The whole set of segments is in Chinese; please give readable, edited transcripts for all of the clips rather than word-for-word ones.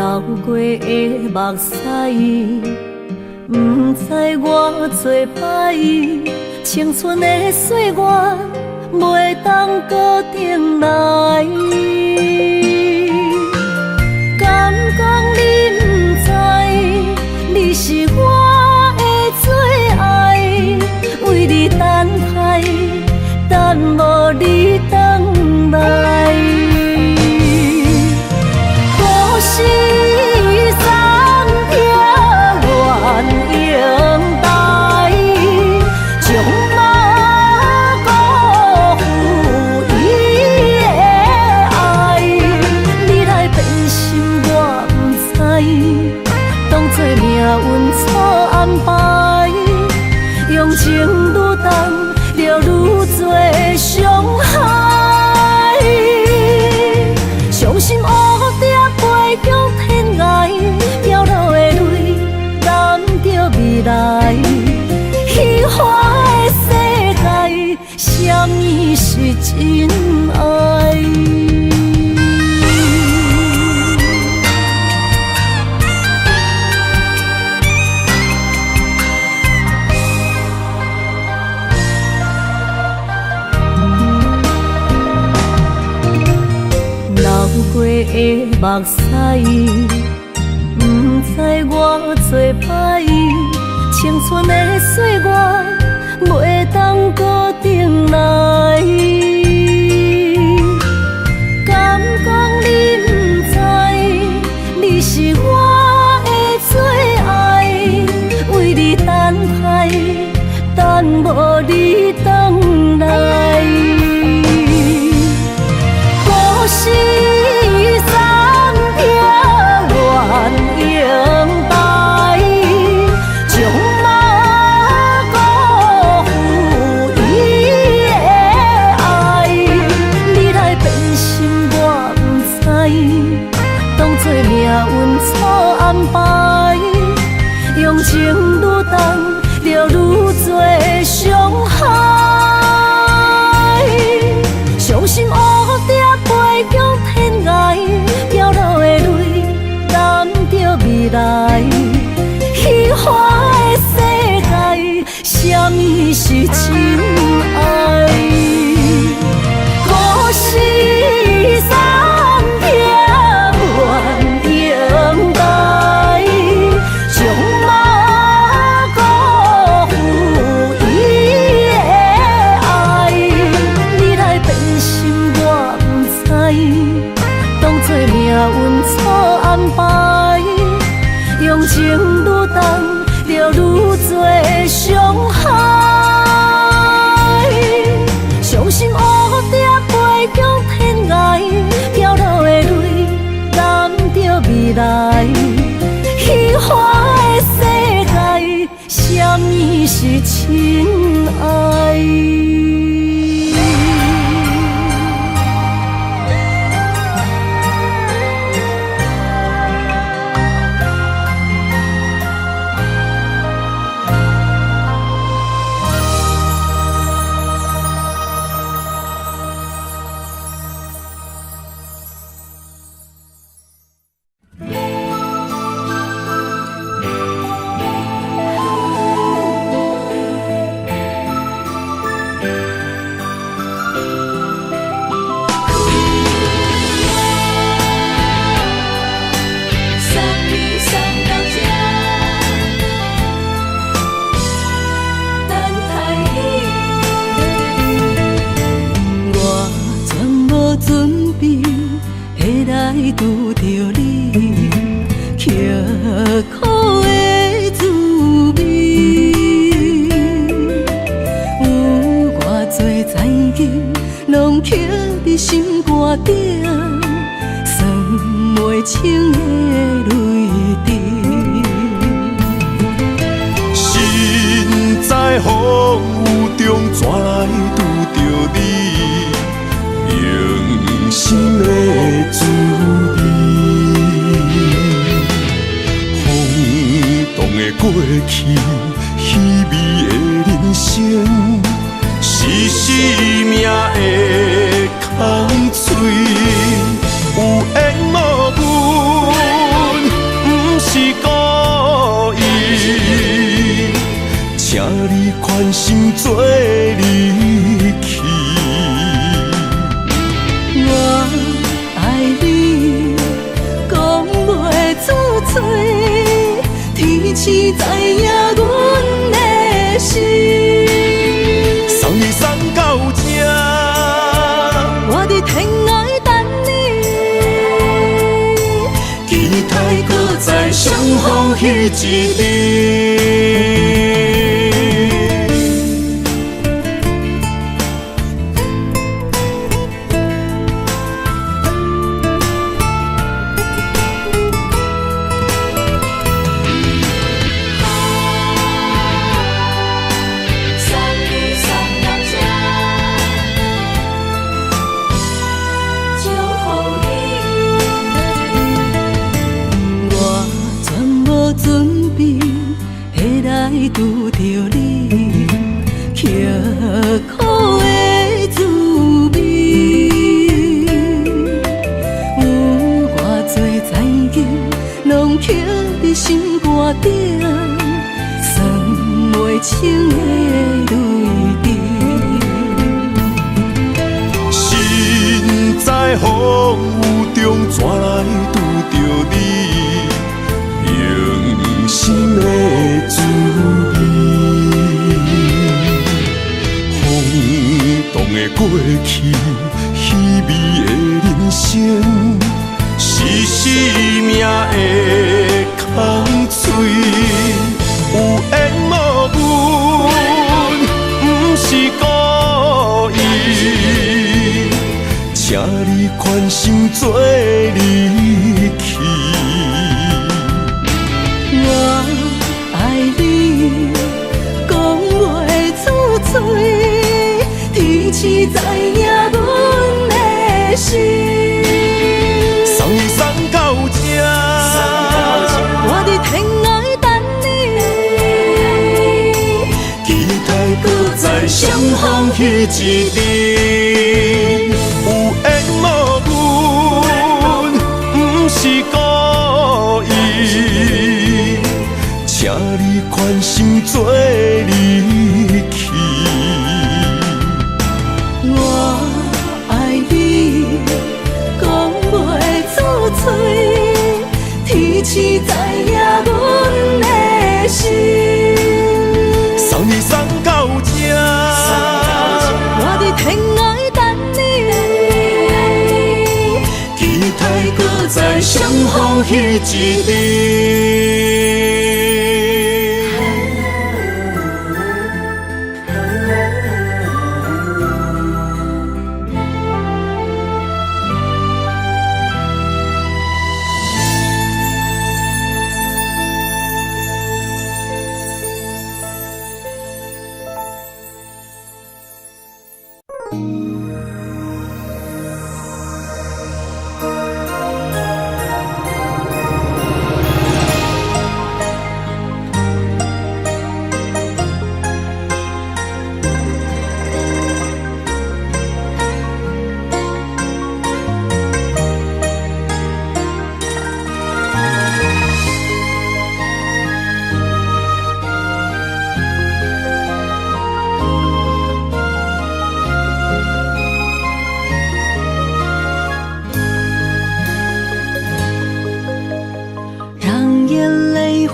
流过的目屎，不知我做摆，青春的岁月袂当搁重来。敢讲你不知，你是我的最爱，为你等待，等无你回来。故事暂停，原应待，将马辜负伊的爱。你来变心，我不知，当作命运错安排，用情愈重，就愈多伤害。伤心乌蝶飞向天涯，飘落的泪淋着未来。虚幻的世界，什么是真爱？流过的目屎，不知我做摆，青春的岁月袂当搁重来。敢讲你不知，你是我的最爱，为你等待，等无你回来。故事暂停，原应待，将马辜负伊的爱。你来变心，我不知，当作命运错安排，用情愈重，就愈多伤害。伤心乌蝶飞向天涯，飘落的泪淋着未来。虚幻的世界，什么是真爱？故事暂停，原应待，将马辜负伊的爱。你来变心，我不知，当作命运错安排，用情愈重，就愈多伤害。伤心乌蝶飞向天涯，飘落的泪淋着未来。虚幻的世界，什么是真爱？拄着你，刻苦的滋味，有偌多灾境，拢刻伫心肝顶，算袂清的泪滴。心在风雨中，怎来拄着你？用心的滋味，风动的过去，稀微的人生，是生命的空嘴，有缘无分，你宽心做离去。我爱你，讲袂出嘴，天赐知影阮的心。送你送到这，我伫天涯等你，期待搁再相逢彼一日。拄着你，刻苦的滋味，有偌多情景，拢刻伫心肝顶，算袂清的泪滴。心在风雨中，怎来拄着你？用心的滋味，风动的过去，稀微的人生，是生命的空嘴，有缘无分，不是故意，请你宽心做离去。我爱你，讲袂出嘴，天赐知影阮的心。送你送到这，我伫天涯等你，期待搁再相逢彼一日。有缘无分，不是故意，请你宽心做离去。我爱你，讲袂出嘴，天赐知影阮的心。送你送到这，我伫天涯等你，期待搁再相逢彼一日。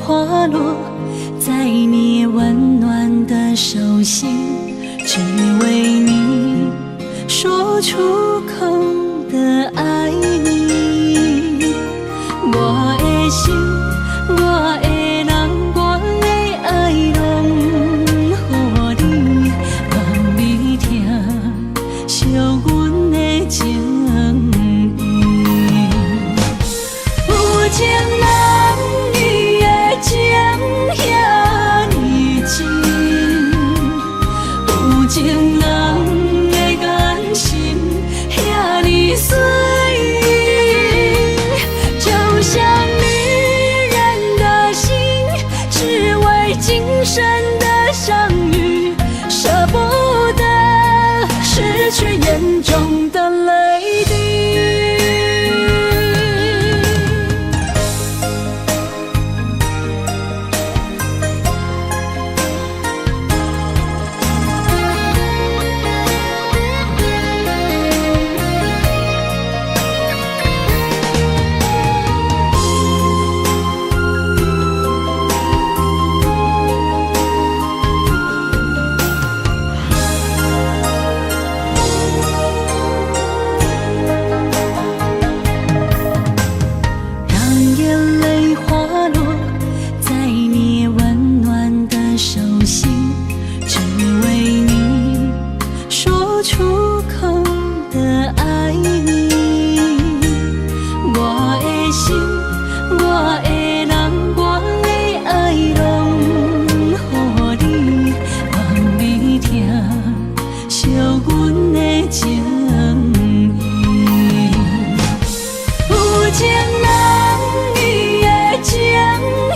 花落在你温暖的手心，只为你说出口的爱你。我的心，我的人，我的爱拢予你，望你听惜阮的情意。有情人情遐呢真，有情人的眼神的人，我的爱拢予你，愿你听，惜阮的情意。有情人伊的情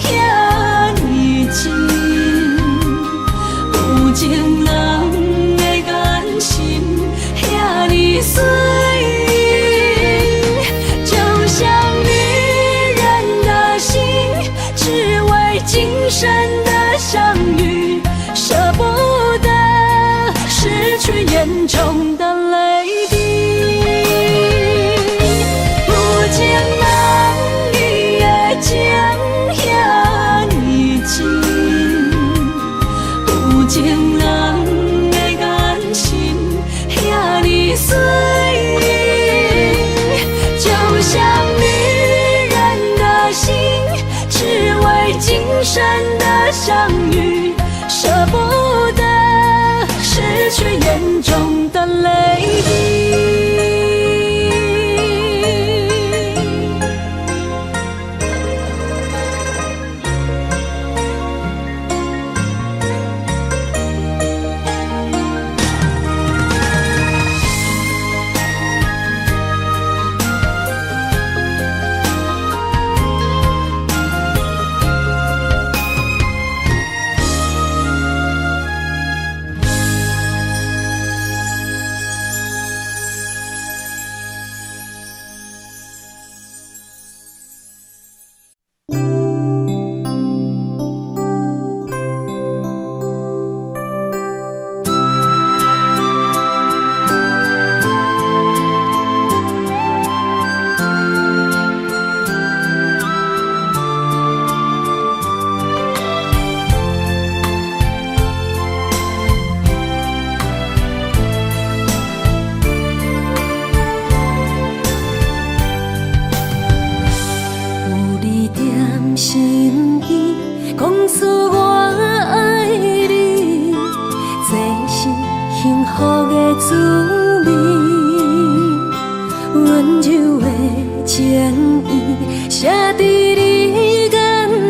遐尼深，有情人的眼心遐尼水。今生的相遇，舍不得失去眼中的泪滴。有情人伊的情遐尼深，有情人的眼心遐尼水，就像女人的心。只为今生的相遇，舍不得失去眼中的泪滴。身边，讲出我爱你，这是幸福的滋味。温柔的情意，写在你眼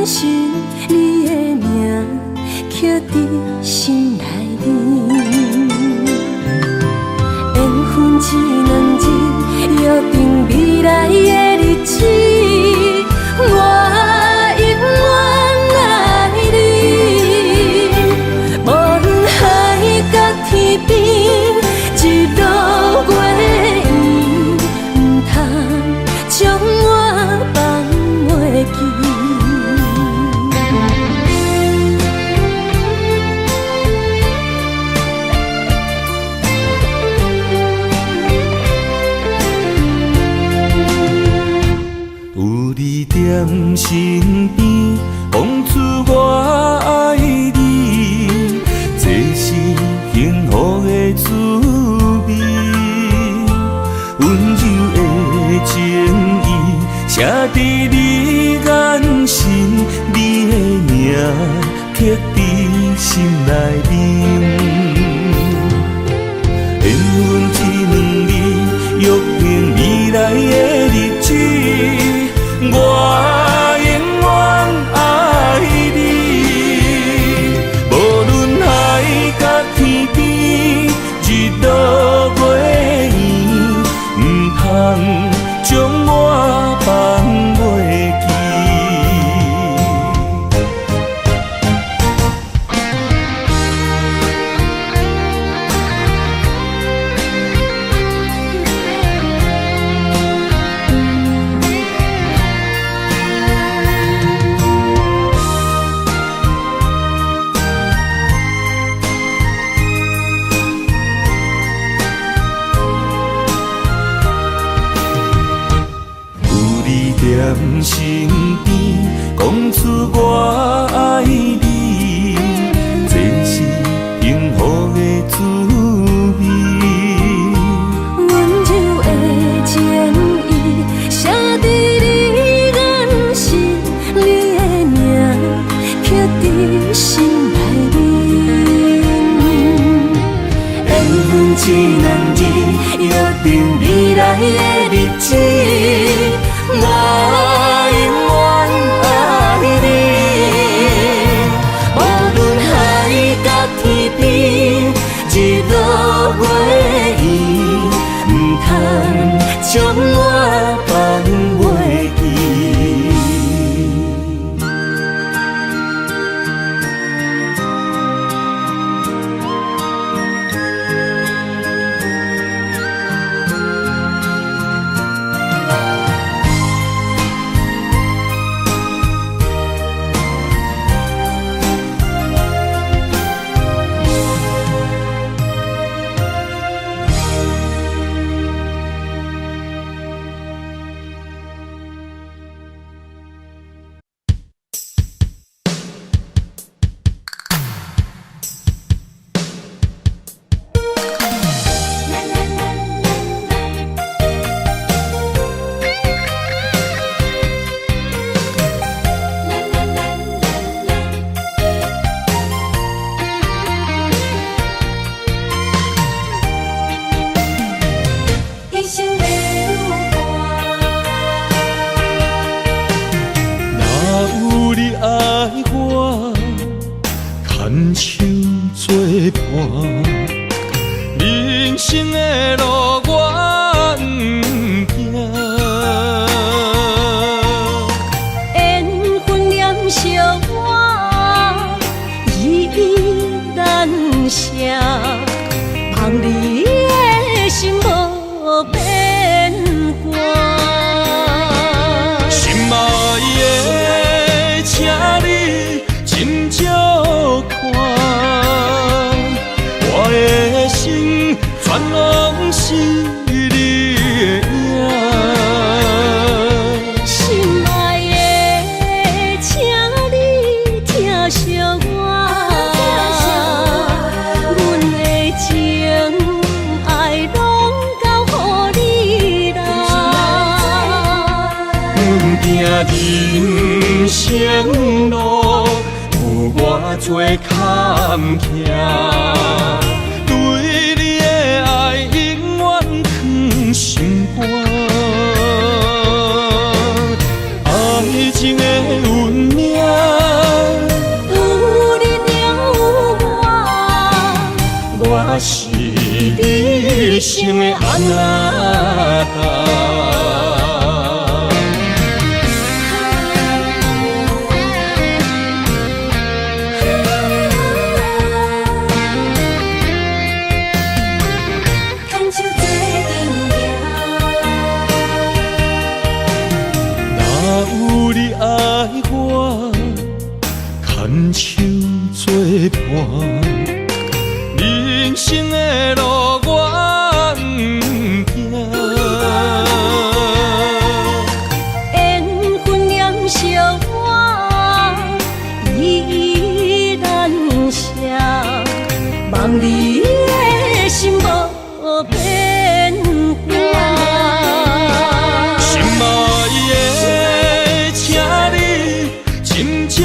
神，你的名刻在心内面。缘分一两日，约定未来的日子。我永远爱你，无论海角天边，日落月圆，唔通将我放袂记。在身边，讲出我爱你，这是幸福的滋味。温柔的情意，写在你眼神，你的名刻在心内面。缘分一两日，约定未来的日子。我永远伴，人生的路我不行。缘分念惜我，依依难舍，望你的心无变卦。心爱的，请你斟酌看，我的心全拢是你的影。心爱的，请你疼惜我，阮的情爱拢交予你啦。阮行人生路，有偌多坎坷，对你的爱永远藏心肝。爱情的运命，有你了有我是你生的安那达。有你爱我，牵手作伴，人生的路我不行。缘分念惜我，依依难舍，望你的心无变卦。心爱的，请你斟酌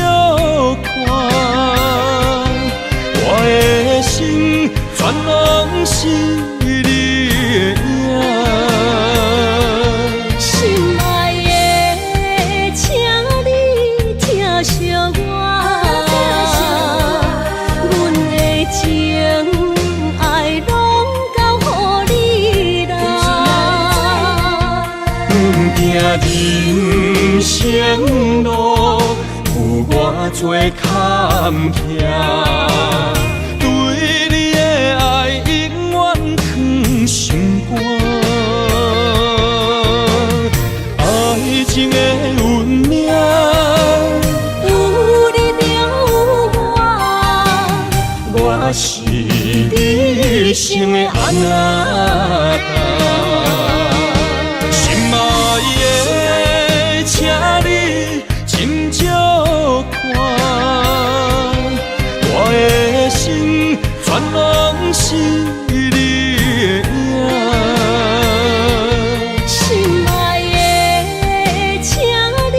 看，我的心全拢是你的影。心爱的，请你疼惜我，阮的情爱拢交予你啦。阮行人生路，有偌多坎坷，对你的爱永远藏心肝。爱情的运命，有你了有我是你生的安那达。心爱的，请你斟酌看，我的心全拢是你的影。心爱的，请你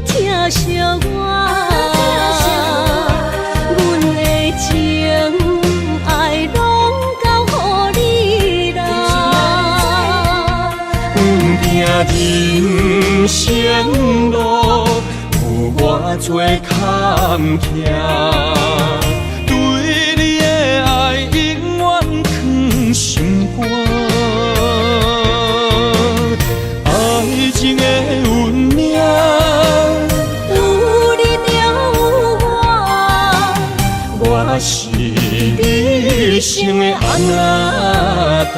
疼惜我，阮的情爱拢交予你啦。阮行人生路，有偌多坎坷，对你的爱永远藏心肝。爱情的运命，有你了有我是你生的安那达。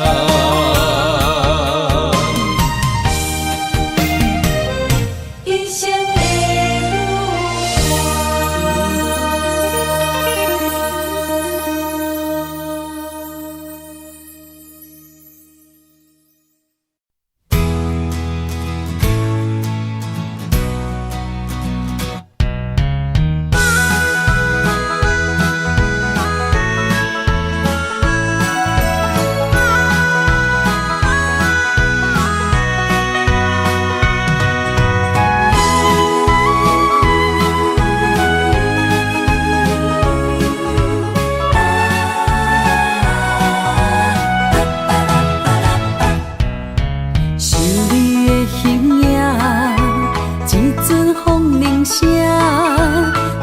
一生的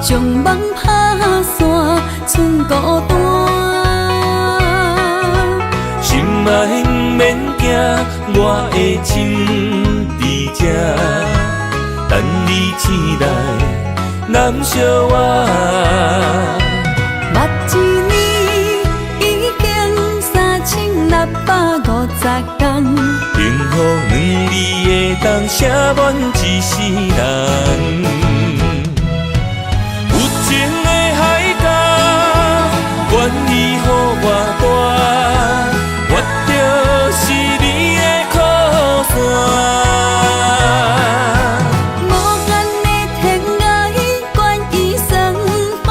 将梦打散，剩孤单。也免惊，我的心伫这，等你醒来，难相我。目一年已经3650天，幸福两字会当写满一世人。有情的海角，愿意予我大，我就是你的靠山。无间的天涯，愿意算风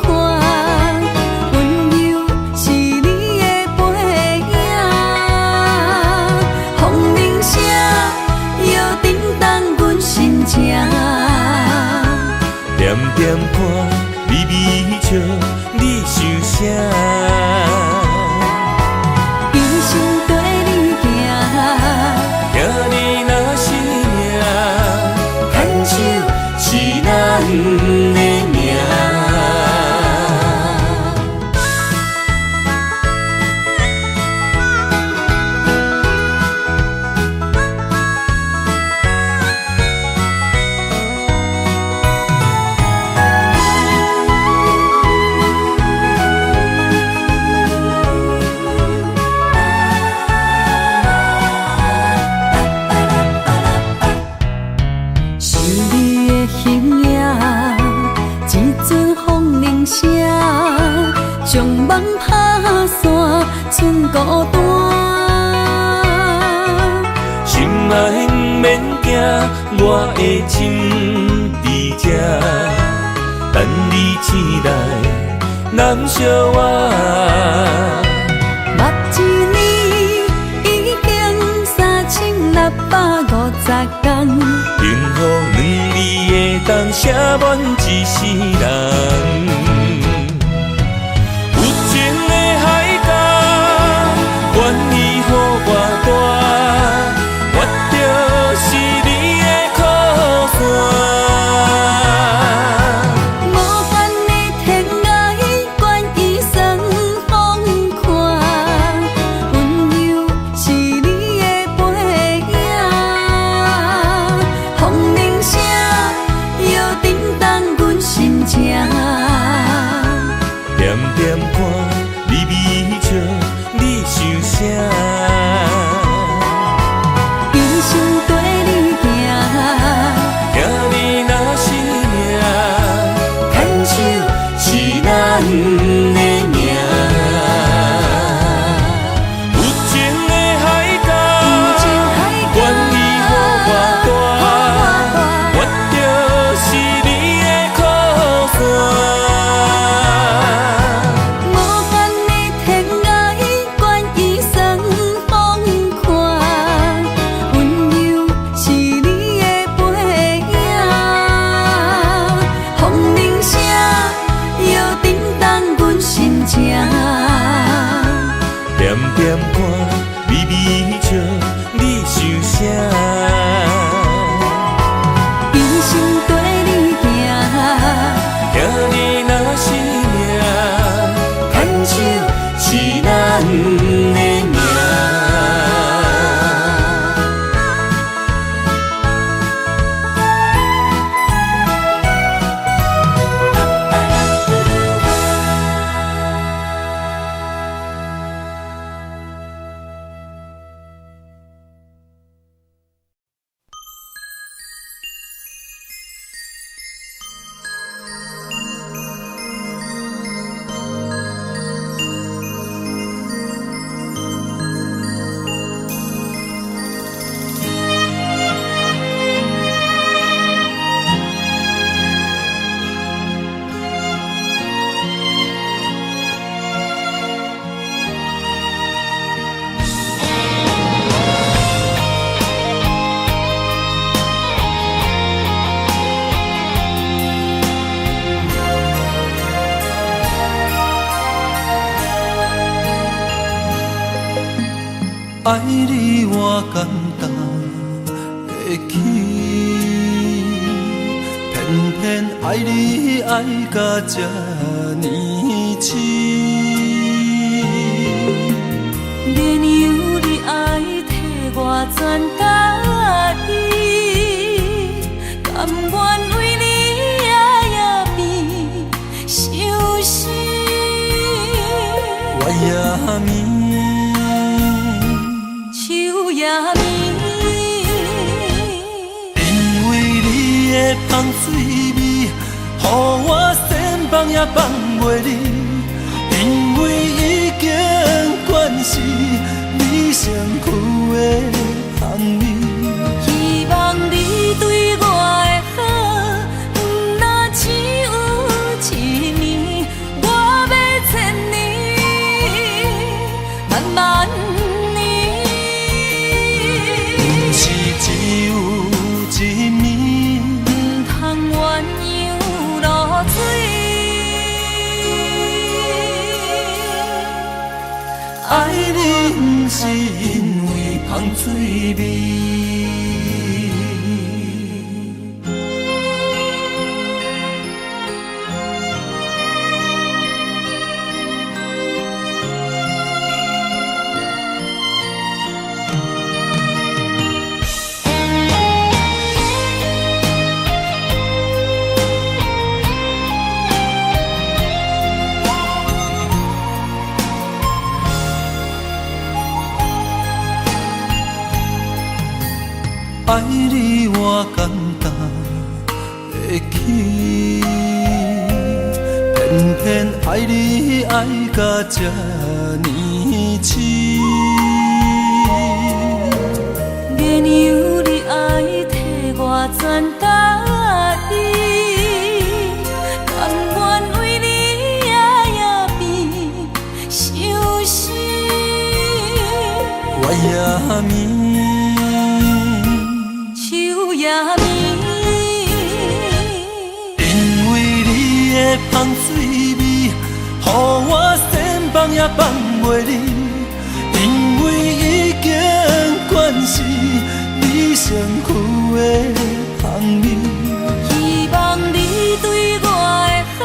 看，温柔是你的背影。风铃声，摇叮当阮心情。点点看，微微笑，你想啥？一生跟你行，行你若是命，牵手是咱的命。是你的形影，一阵风铃声，将梦打散，剩孤单。心也免惊，我的心伫这，等你醒来，难相我。目一年已经3650天，幸福两字会当写满一世人。有情的海角，愿意予我大，我就是你的靠山。无间的天涯，愿意算风看，温柔是你的背影。风铃声，摇叮当阮心情。点点看，微微笑，你想啥？一生跟你行，行你若是命，牵手是咱的命。有情的海角，愿意予我大，我就是你的靠山。无间的天涯，愿意算风看，温柔是你的背影。风铃声，摇叮当阮心情。点点看，微微笑，你想啥？一生跟你行，行你若是命，牵手是咱的命。爱你我简单会起，偏偏爱你爱到这呢痴。连爱替我全家己，甘愿为你夜夜变伤心。我也眠，树也眠，因为你的香水味，予我先放也放袂离。因为已经惯是你身躯的香味，希望你对我的好，不若只有一年，我要千年，万万年。不是只有一年，不通鸳鸯落水。爱你不是因为香水味。爱你我简单会起，偏偏爱你爱到这呢痴。原由你爱替我全家己，甘愿为你夜夜变伤心。我也眠。也眠，因为你的香水味，予我先放也放袂离。因为已经惯是你身躯的香味，希望你对我的好，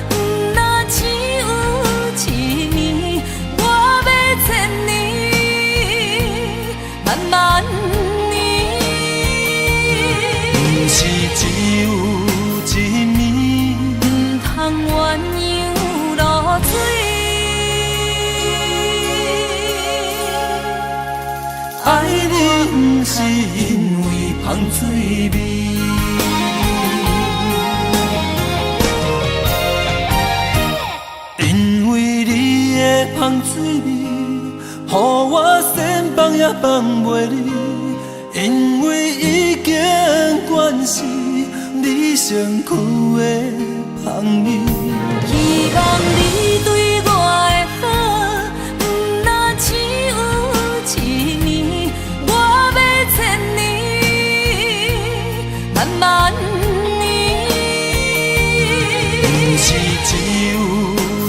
不若只有一年，我要千年，万万年。不是只有一年，不通鸳鸯落水。爱你不是因为香水味，因为你的香水味，予我先放也放袂离。因为已经惯是你身躯的香味，希望你对我的好，不若只有一年，我要千年，万万年。不是只有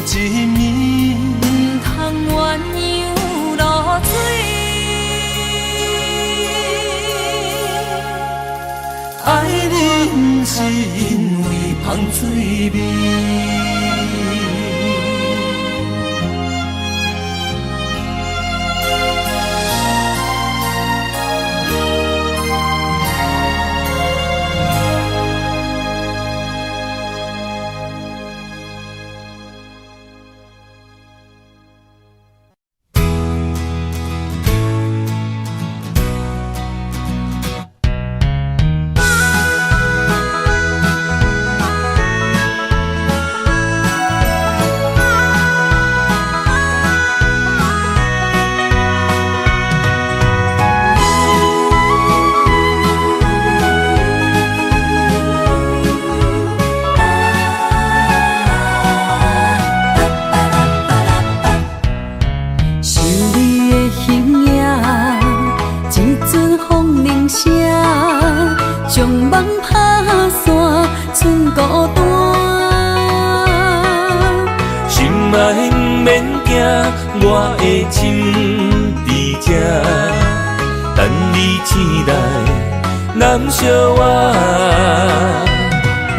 一年，不通鸳鸯落水。爱你不是因为香水味。我的心伫这，等你醒来，难相我。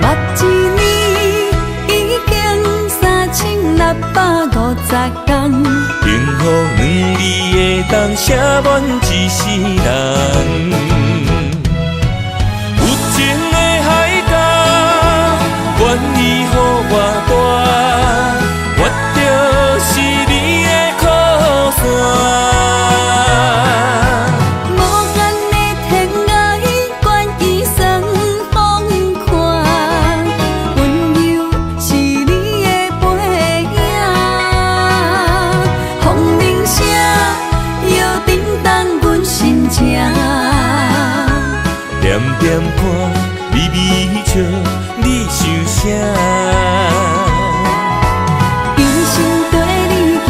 目一年已经3650天，幸福两字的当写满一世人。有情的海角，愿意予我大，我就是你的靠山。点点看，微微笑，你想啥？一生跟你行，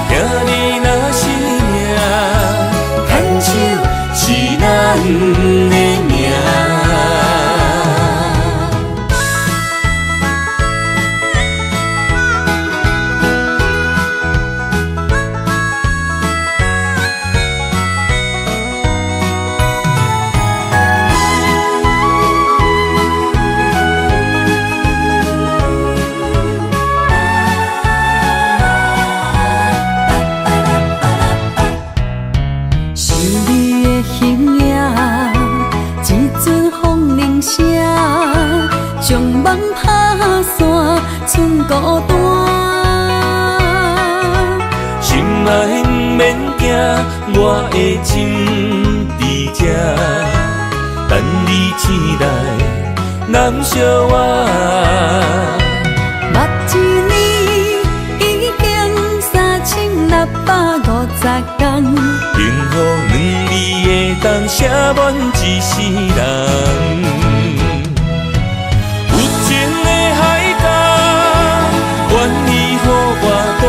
听你若是命，牵手是咱的命。将梦打散，剩孤单。心爱不免惊，我的心伫这，等你醒来，难相我。目一年已经3650天，幸福两字会当写满一世人。愿意予我大，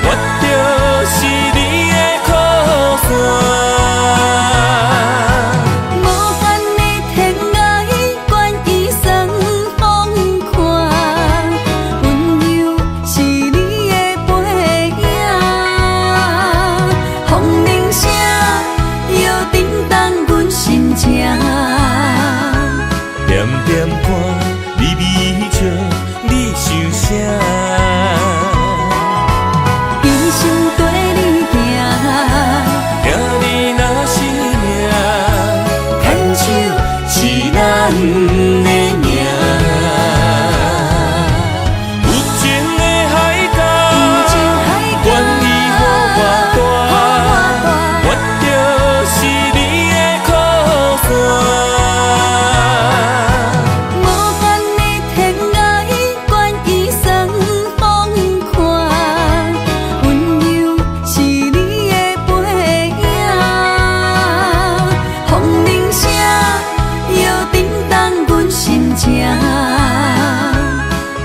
我就是你的靠山。无限的天涯，愿意送风看，温柔是你的背影，风铃声摇叮当阮心情。点点看，微微笑。你想啥？一生跟你行，听你若是命，牵手是咱的命。有情的海角，愿意予我大，我就是你的靠山。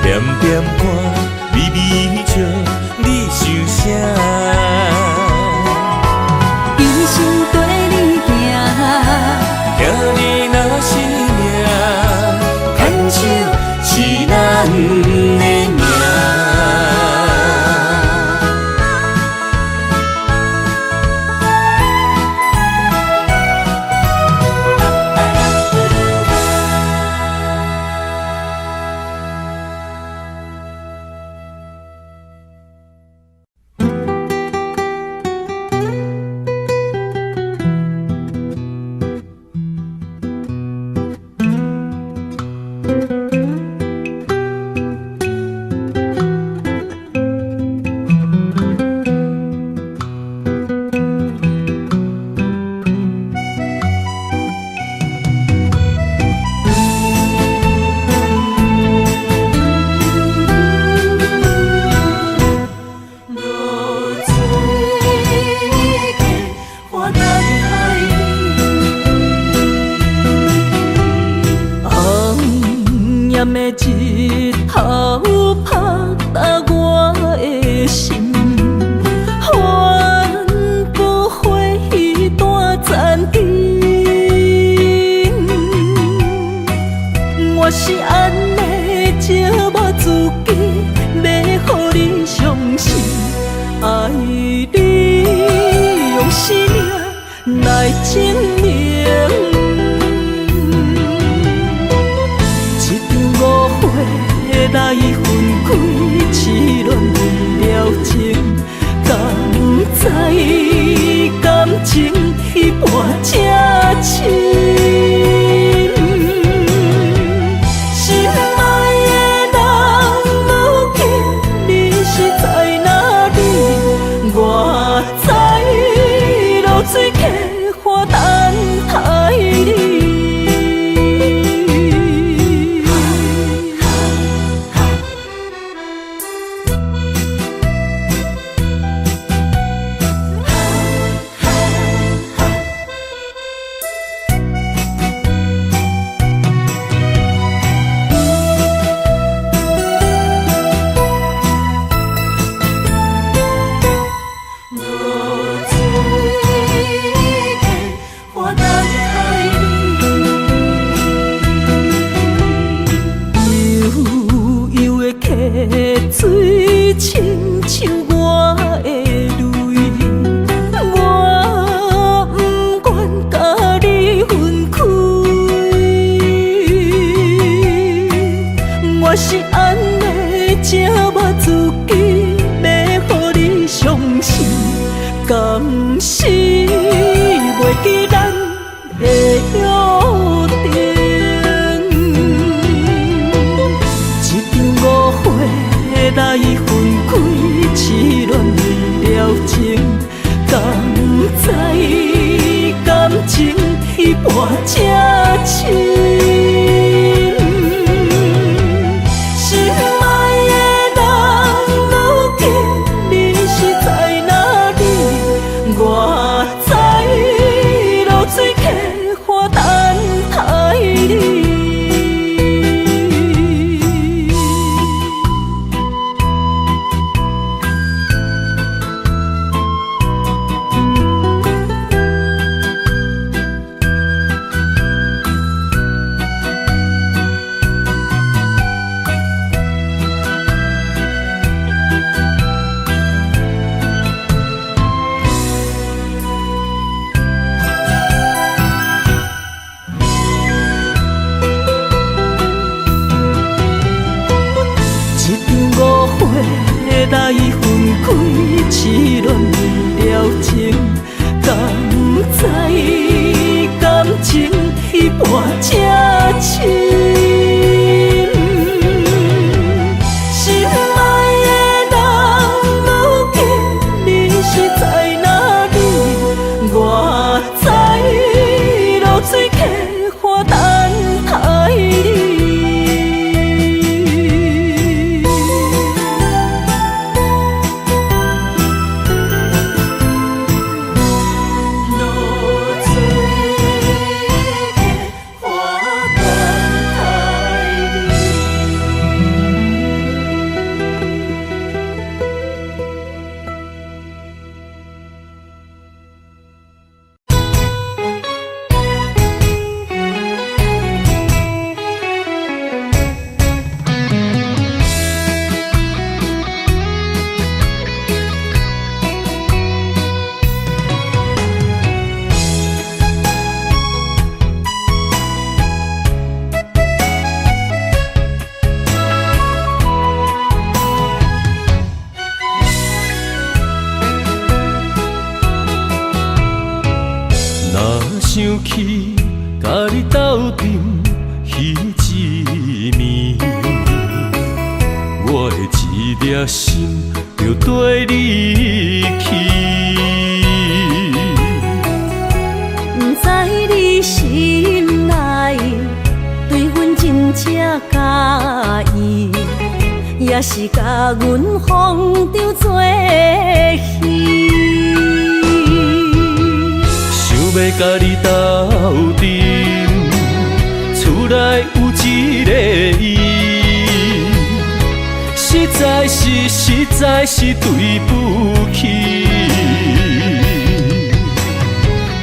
点点看，微微笑，你想啥？一生跟你行，听你若是命，牵手是咱的命。日头拍打我的心，换不回彼段残阵。我是安尼借我自己，要予你相信，爱你用生命来证明。来分开，痴恋为了情，甘知感情彼半才深。心爱的人，如今你是在哪里？我在落水溪花等待你。水亲像我的泪，我不愿甲你分开。我是安尼才捌自己，要予你相信，甘是袂记咱的约定。来分开，痴恋为了情，敢知感情彼半才深。心爱的人，如今你是在哪里？我在落水溪花等待你。来分开，痴恋为了情，敢知感情彼半才深。心爱的人，如今你是在哪里？我在落水溪花等待你。想起甲你斗阵彼一暝，我的一粒心就跟你去。不知你心内对阮真正介意，也是甲阮放张做戏。要甲你斗阵，厝内有一个伊，实在是对不起。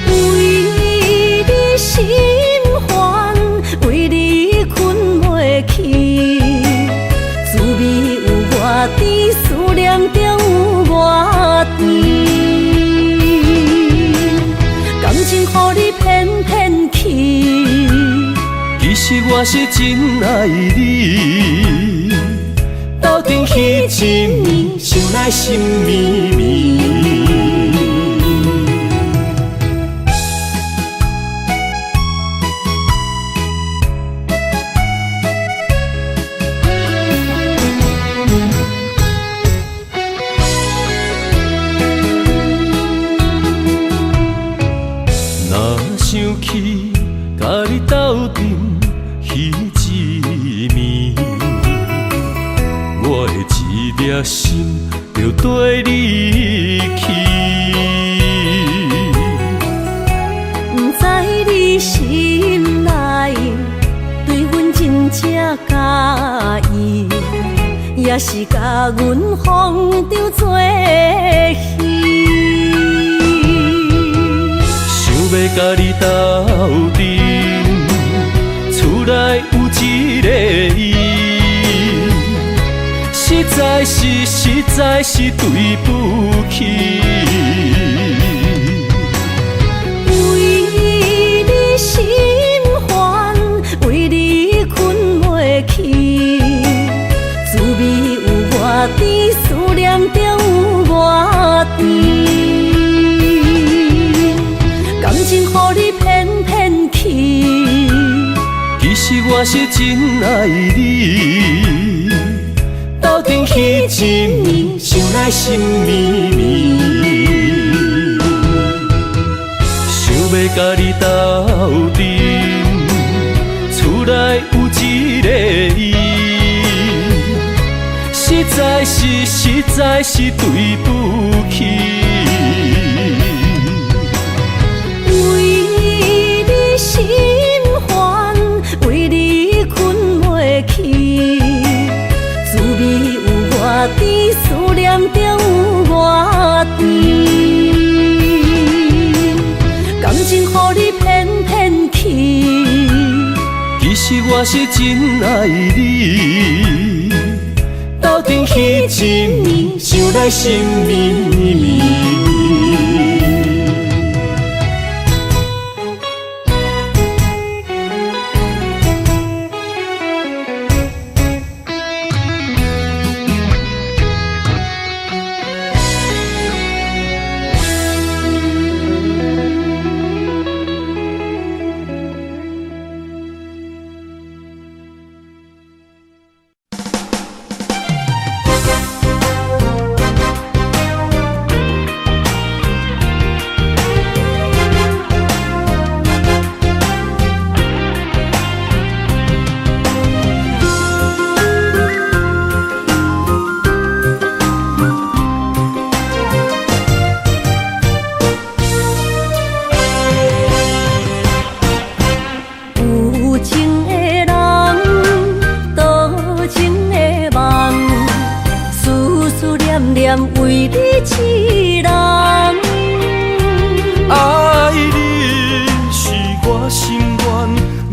为你心烦，为你困袂去，滋味有偌甜，思念就有偌甜。感情予你骗骗去，其实我是真爱你。斗阵彼一暝，想来心绵绵。也心就跟你去。不知你心内对阮真正介意，也是甲阮放着做戏。想要甲你斗阵，厝内有一个伊，实在是对不起。为你心烦，为你困袂去，滋味有偌甜，思念就有偌甜。感情予你骗骗去，其实我是真爱你，斗阵彼一暝，想来心绵绵。想要甲你斗阵，厝内有一个伊，实在是对不起。为你心烦，为你困袂去，滋味有偌甜，思念就有偌甜。感情予你骗骗去，其实我是真爱你，斗阵彼一暝，想来心绵绵。为你痴人，爱你是我心愿，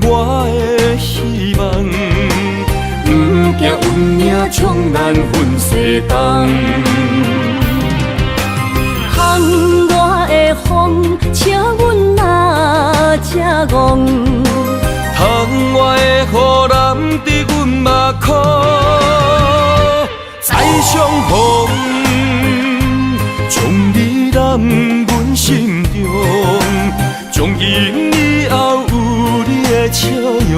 我的希望。不惊运命冲咱分西东，窗外的风笑阮哪只戆，窗外的雨淋伫阮目眶，再相逢。将你揽阮心中，从今以后有你的笑容。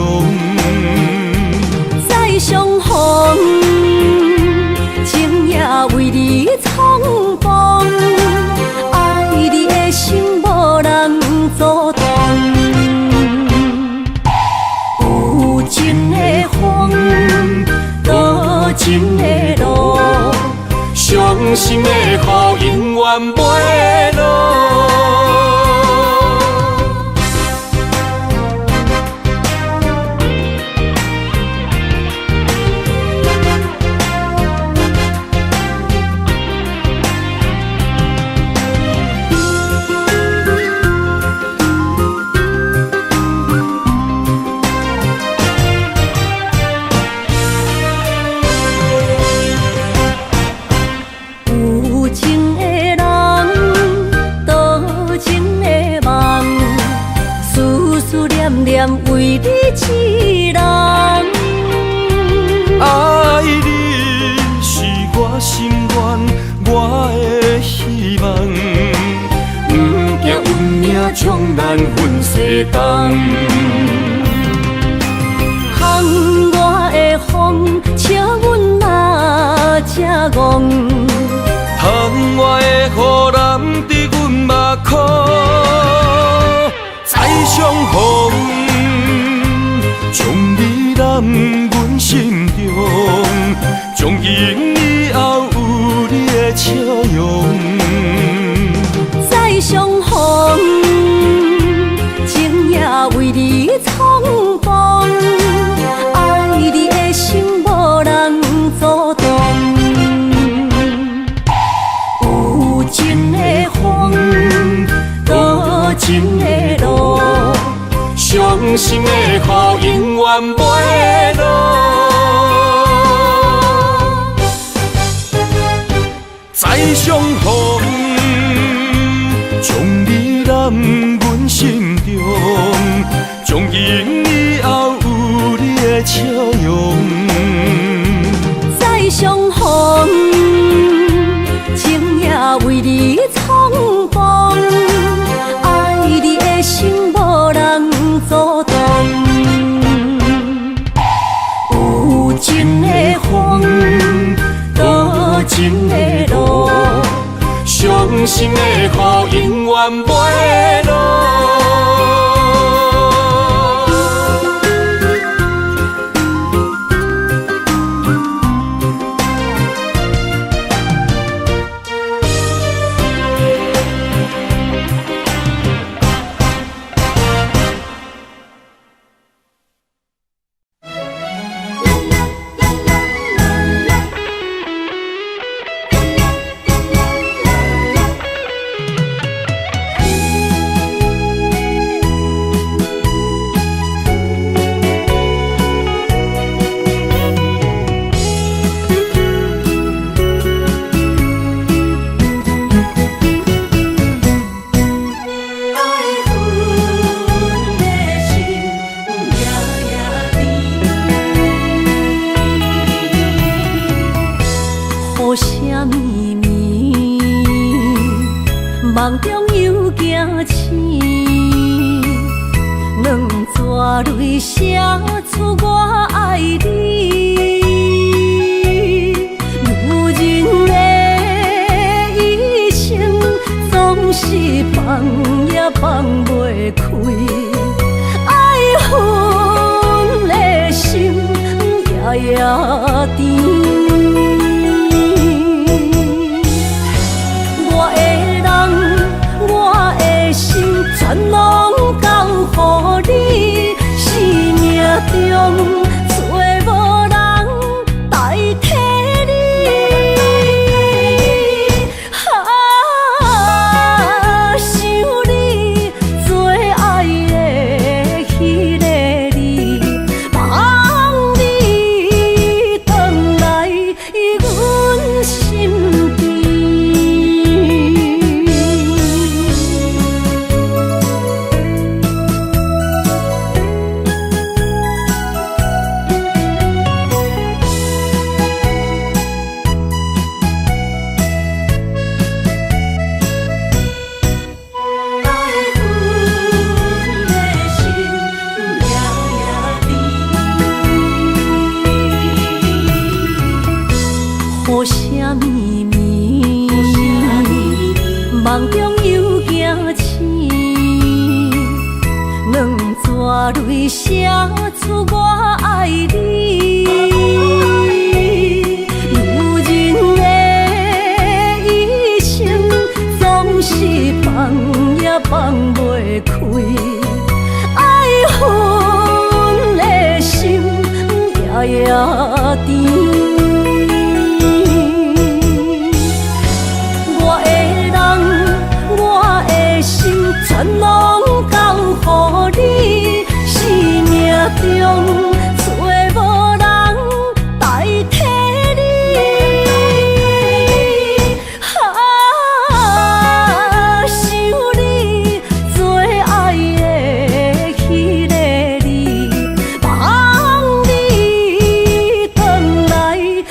再相逢，情也为你冲动，爱你的心无人阻挡。有情的风，多情的路。伤心的雨永远袂落。为你痴人，爱你是我心愿，我的希望。不惊运命冲咱分西东，窗外的风笑阮哪只戆，窗外的雨淋伫阮目眶，再相逢。将你揽阮心中，从今以后有笑容。再相逢，情也为你冲动，爱你的心无人阻挡。有情的风，多情的路，伤心的雨永远袂落。再相逢，将你揽阮心中，从今以后有你的笑容。再相逢，情也为你冲动，爱你的心无人阻挡。有情的风，多情的路，伤心的雨永远袂落。梦中又惊醒，两纸泪写出我爱你。女人的一生总是放也放袂开，爱恨的心夜夜甜。全拢交予你，生命中找无人代替你。想你最爱的迄个你，望你回来阮身边。雨声绵绵，梦中又惊醒，两纸泪写出我爱你。女人的一生总是放也放袂开，爱恨的心夜夜甜。全拢交予你，生命中找无人代替你。想你最爱的迄个你，望你回来阮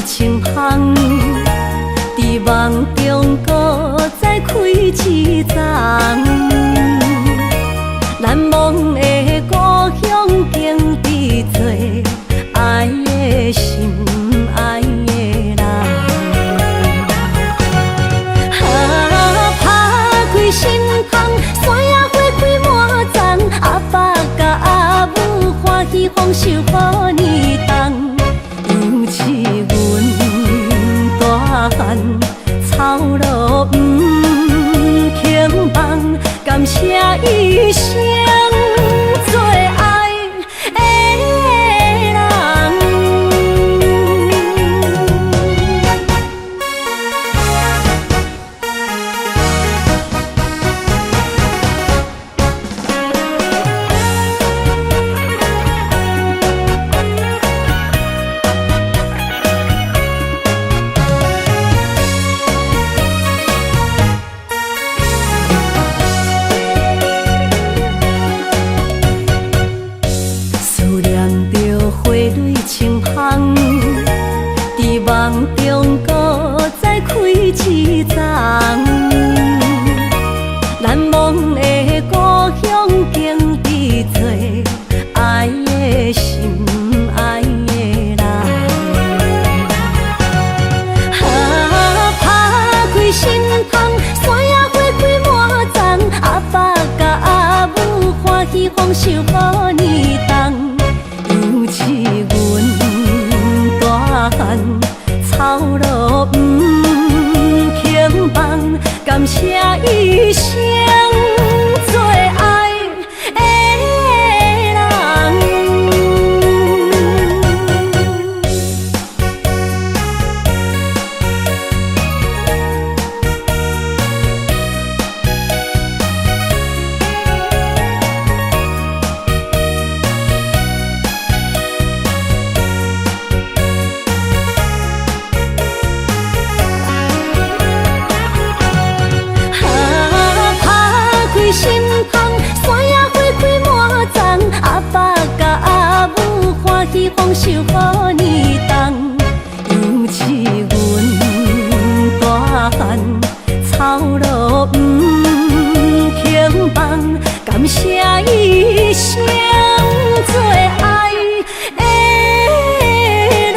清香，伫梦中搁再开一丛。难忘的故乡，经历做爱的心，爱的人。打开心窗，山野花开满丛，阿爸甲阿母欢喜丰收好年冬。尤是阮大汉草路不轻放，感谢一生做爱的人。伫梦中搁再开一丛，难忘的故乡，经历做爱的心，爱的人。打开心窗，山野花开满丛，阿爸甲阿母欢喜丰收好年冬。尤是阮大汉草路不轻放，感谢一生做爱的人。心窗，山野花开满丛，阿爸甲阿母欢喜丰收好年冬。尤是阮大汉草路不轻放，感谢一生做爱的人。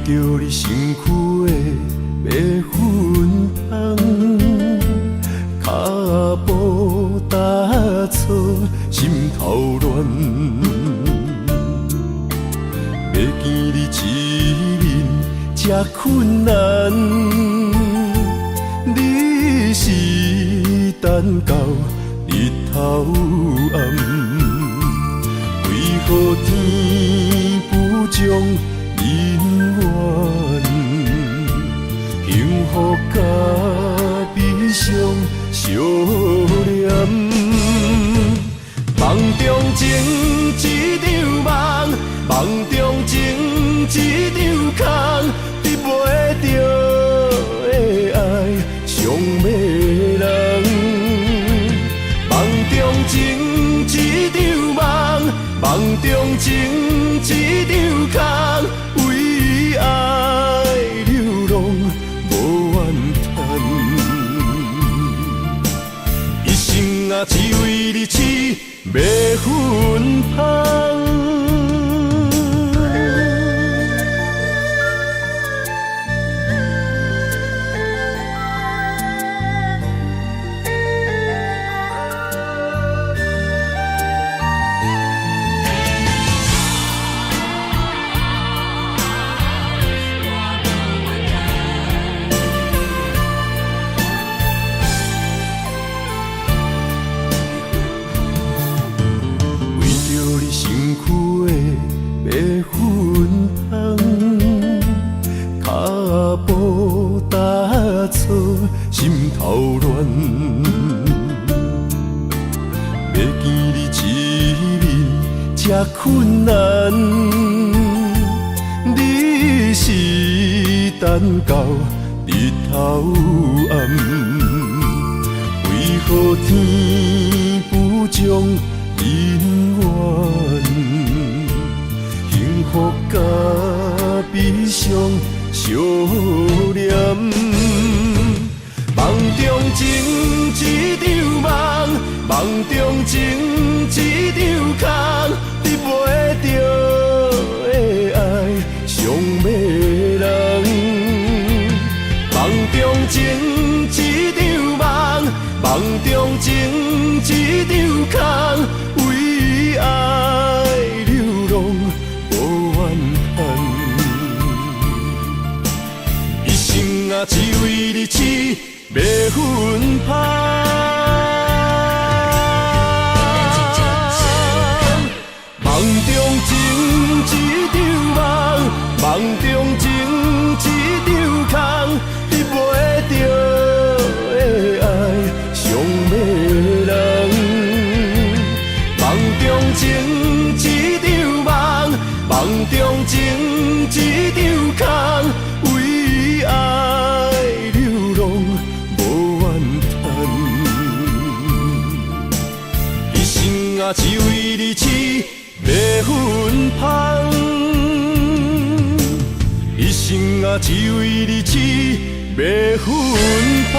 着你身躯的白粉红，脚步踏错，心头乱。要见你一面这困难，你是等到日头暗，为何天不将？因缘，幸福甲悲伤相连，梦中情一场梦，梦中情一场空，得袂着的爱上迷人。梦中情一场梦，梦中情一困难，你是等到日头暗，为何天不将人怨？幸福甲悲伤相连，梦中情一场梦，梦中情一场空，你袂着的爱上迷人。梦中情一场梦，梦中情一场空，为爱流浪无怨叹。一生啊，只为你痴，袂分芳。梦中情一场梦，梦中情一场空，你袂着的爱上迷人。梦中情一场梦，梦中情一场空，为爱流浪无怨叹。一生啊，只为你痴，袂分芳。一生啊，只为你痴，袂分芳。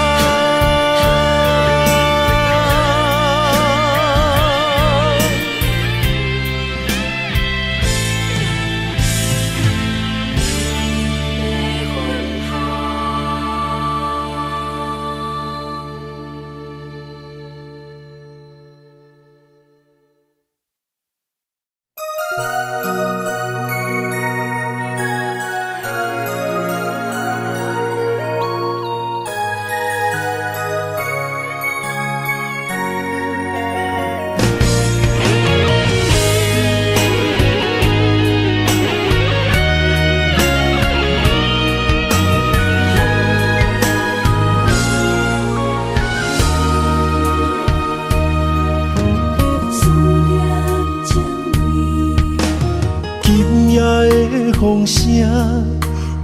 风声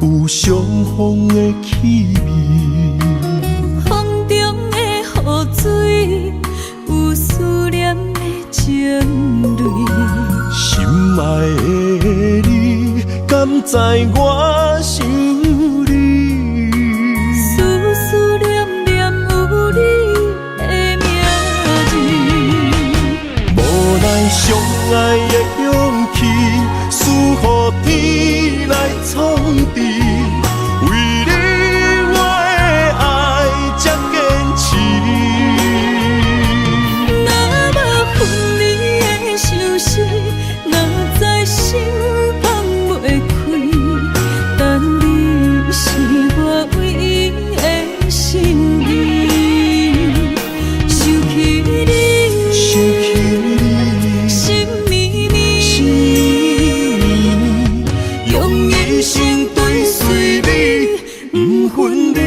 有相逢的气味，风中的雨水有思念的情泪。心爱的你，敢知我想你？思思念念有你的名字，无奈相爱的勇气，输予天来创治。为你我的爱才坚持。若无分离的相思，哪知心放袂开。但你是我唯一的心意，想起你，心绵绵，用一生追随你，不分离。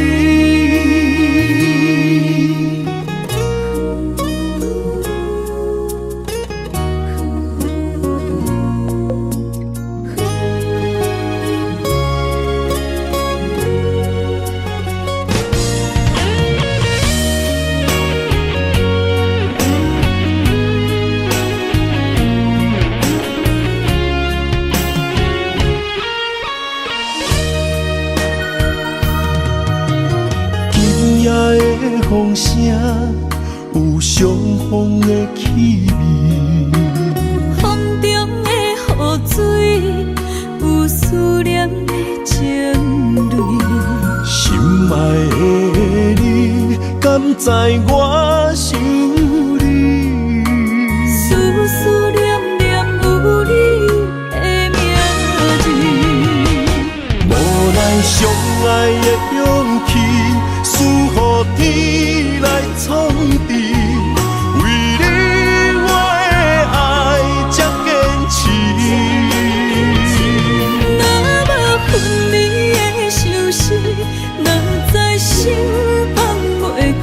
风声有相逢的气味，风中的雨水有思念的情泪。心爱的你，敢知我想你？思思念念有你的名字，无奈相爱的勇气，输予天来创治。为你我的爱才坚持。若无分离的相思，哪知心放袂开。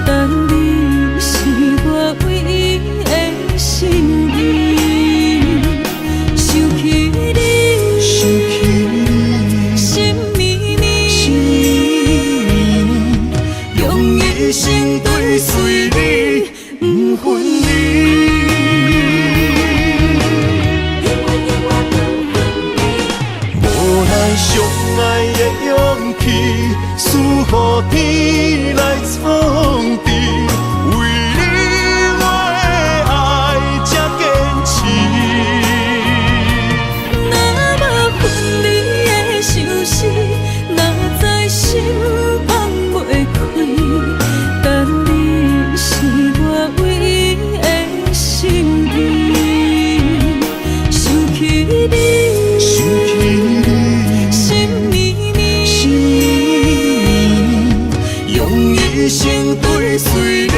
但你是我唯一的心意，天来创治，为你我的爱才坚持。若无分离的相思，哪知心放袂开。但你是我唯一的心意，想起你，想起你，心绵绵，用一生追随你，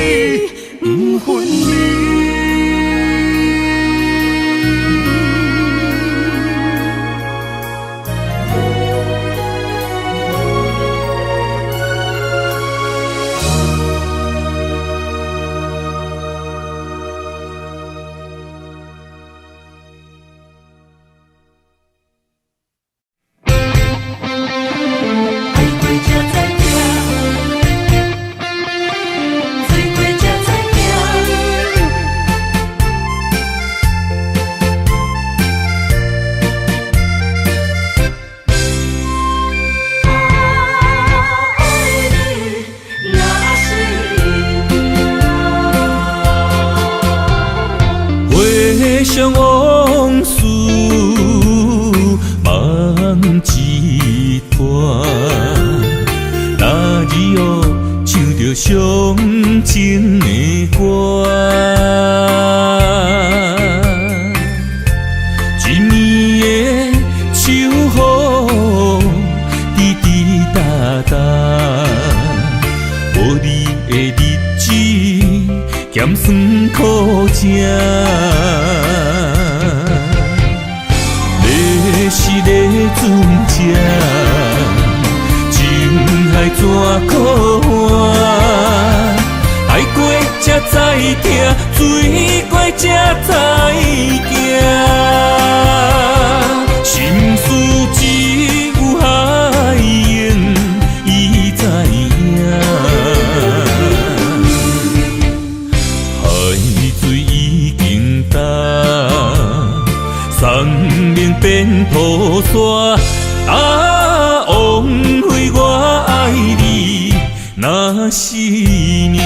不分离。回想往事梦一团，那日后唱着伤情的歌，一年的秋雨滴滴答答，无你的日子咸酸苦涩。是个船只，情海怎可换？爱过才知疼，水过才知行。心事只有海燕伊知影，海水已经干。山面变土沙，枉费我爱你那是命。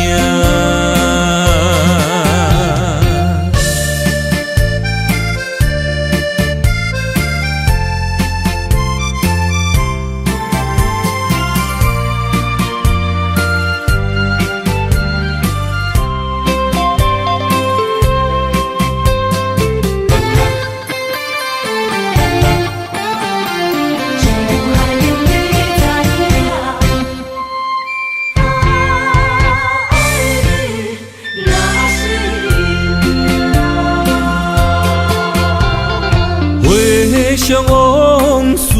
回想往事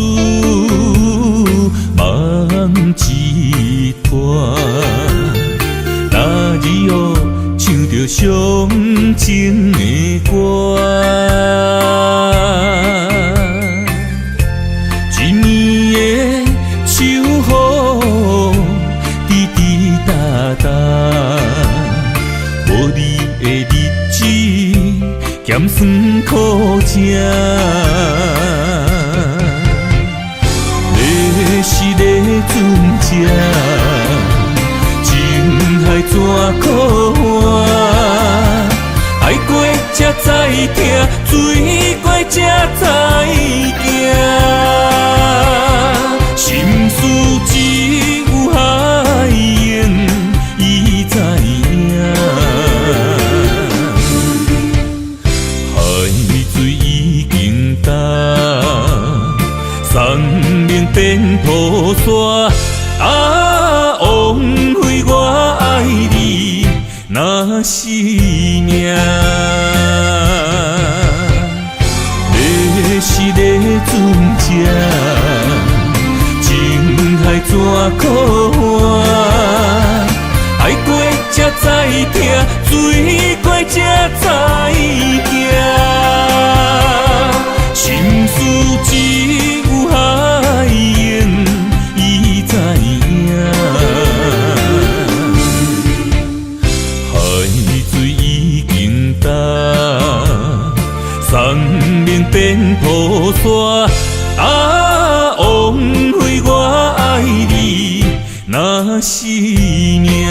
梦一团，那日后唱着伤情的歌，一年的秋雨滴滴答答，无你的日子咸酸苦涩。是个船只，情海怎可换？爱过才知疼，水过才知行。心事只有海燕伊知影，海水已经干。山面变土沙，枉费我爱你那是命。你是个船只，情海怎可换？爱过才知疼，水过才知行。心事只有海燕伊知影，海水已经干，山面变土沙，枉费我爱你那是命。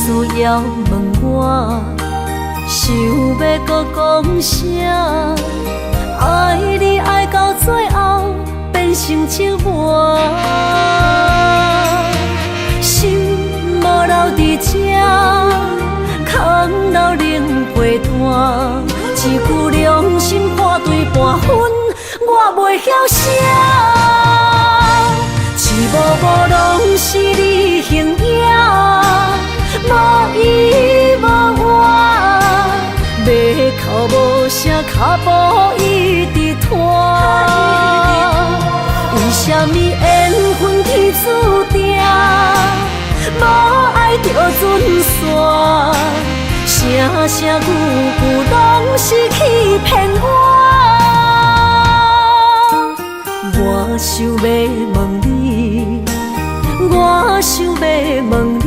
需要问我，想要搁讲啥？爱你爱到最后变成寂寞，心无留伫这，空留冷陪伴。一句良心半对半分，我袂晓写。一幕幕拢是你形影。无依无我，要哭无声，脚步一直拖。为什么缘分天注定，无爱就准线？声声句句拢是欺骗我。我想要问你，我想要问你。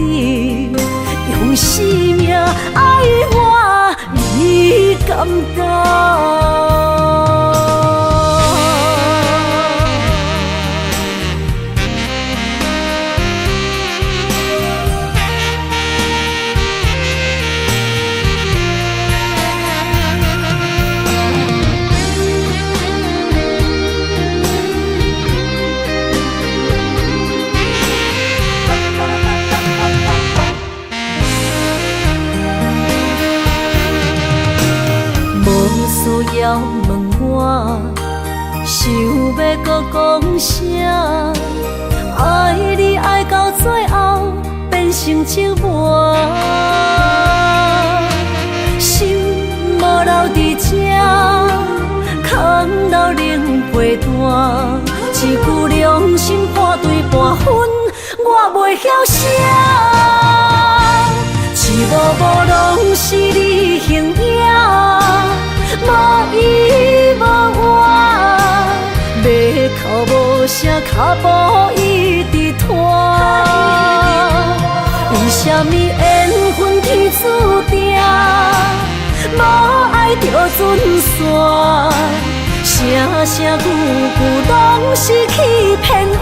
用生命爱我，你敢敢？需要问我，想要搁讲啥？爱你爱到最后变成寂寞，心无留伫这，空留冷陪伴。一句良心半对半分，我袂晓写。一幕幕拢是你形影。无依无我，要哭无声，脚步一直拖。为什么缘分天注定，无爱就准线？声声句句拢是欺骗我。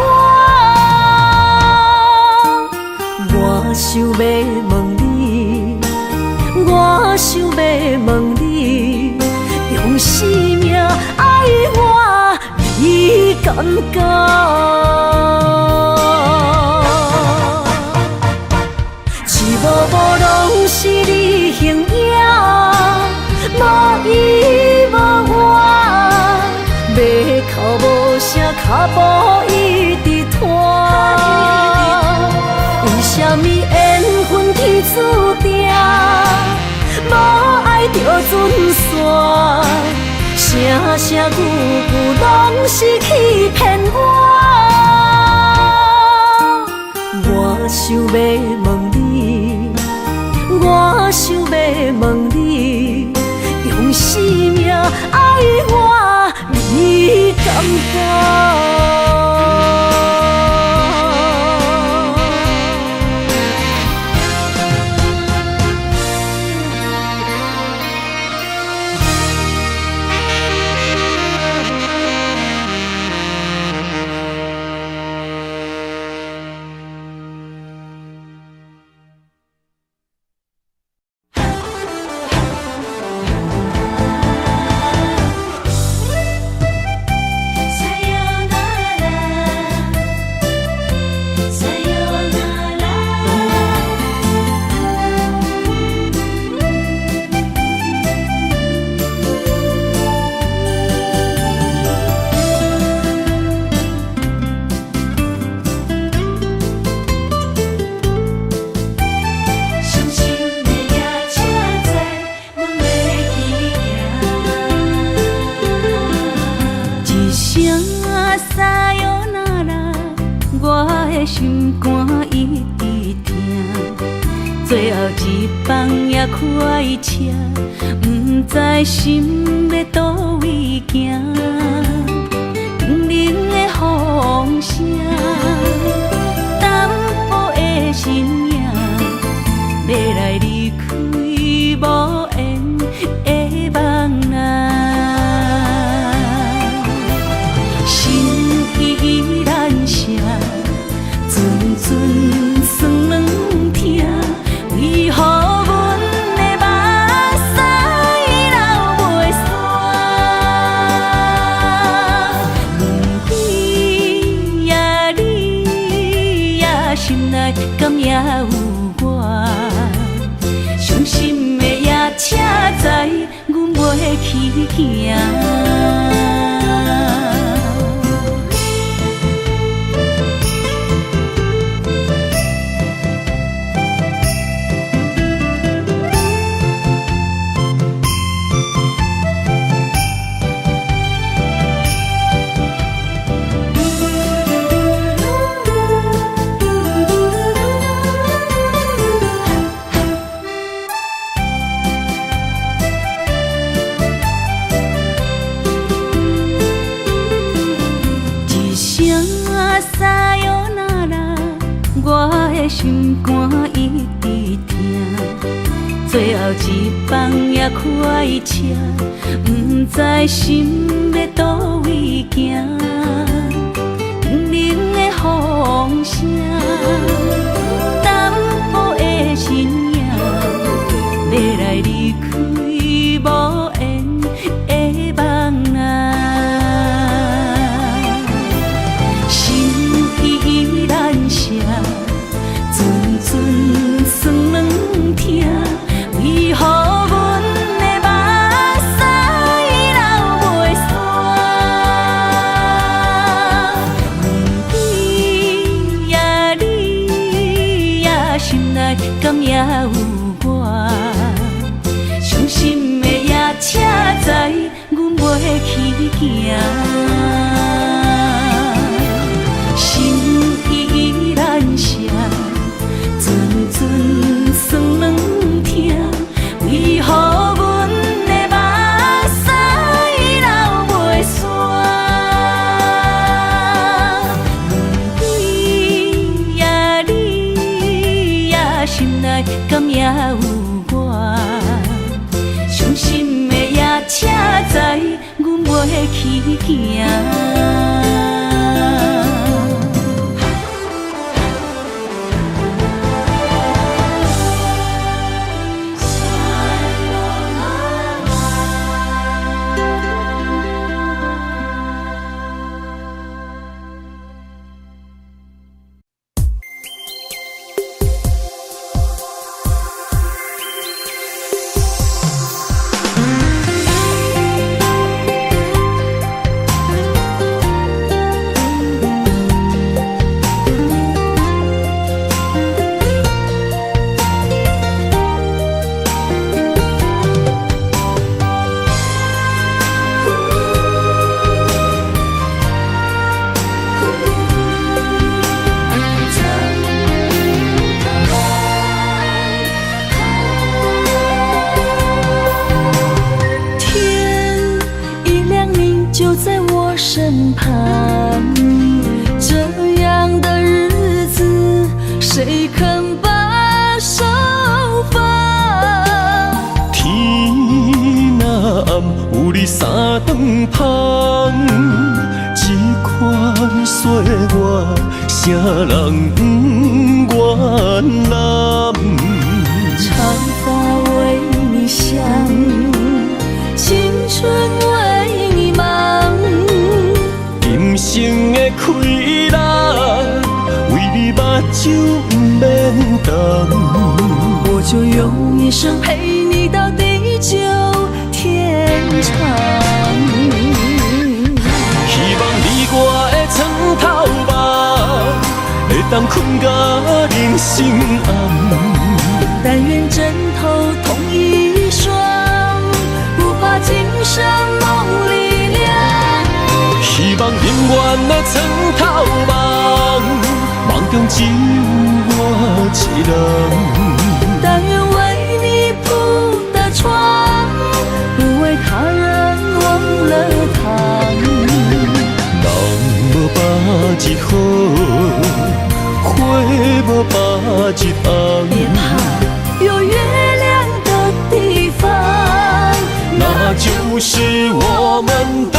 我想要问你，我想要问你。用生命爱我，你敢敢？一幕幕拢是你形影，无依无我，要哭无声，脚步一直拖。为什么缘分天注定，无爱就准线？声声句句拢是欺骗我。我想要问你，我想要问你，用生命爱我，你敢敢？心肝一直疼，最后一放也开车，不知心要倒位行。冷冷的风声，淡薄的身影，要来离开无缘的梦啊。心依然舍，阵阵酸软疼，为何阮的目屎流袂煞？问你呀，你呀，心内敢也有我？伤心的夜车载，阮袂去行。心肝一直疼，最后一放也开车，不知心要倒位行。冷冷的风声，淡薄的身影，要来离开无缘的梦啊。心依然舍。阵酸软疼，为何阮的目屎流袂煞？问你呀，你呀，心内敢也有我？伤心的夜车载，阮袂去行。心依然舍。阵阵酸软疼，为何阮的目屎流袂煞？问你呀，你呀，心内敢也有我？伤心的夜车载，阮袂去行。身旁，这样的日子，谁肯把手放？天若暗，有你三顿香，这款岁月，啥人不愿揽？长发为你香，青春为你忙。今生的快乐，为你目睭不免干。我就用一生陪你到地久天长。希望你我的床头梦，会当困到人生暗。但愿枕头同一双，不怕今生梦里凉。希望永远的床头梦，梦中只有我一人。但愿为你铺的床，不为他人忘了糖。人无百日好，花无百日红。别怕，有月亮的地方，那就是我们的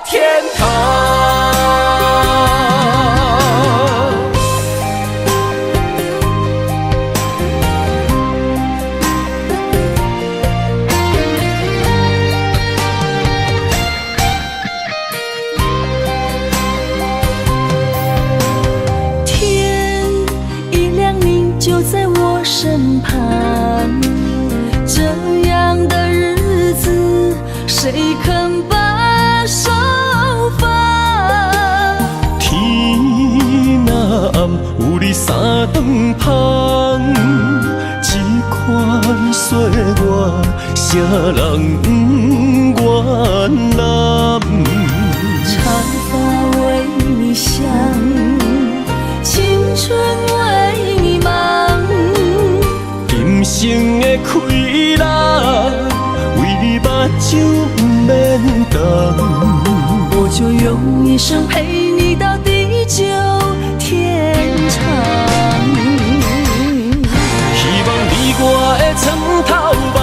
天堂。天一亮，你就在我身旁。这样的日子，谁肯把手放？天若暗，有你三顿香，这款岁月，谁人不愿揽？长发为你香，青春为你忙。今生的快乐，为你目睭不免动。我就用一生陪你到地久天长。希望你我的床头梦，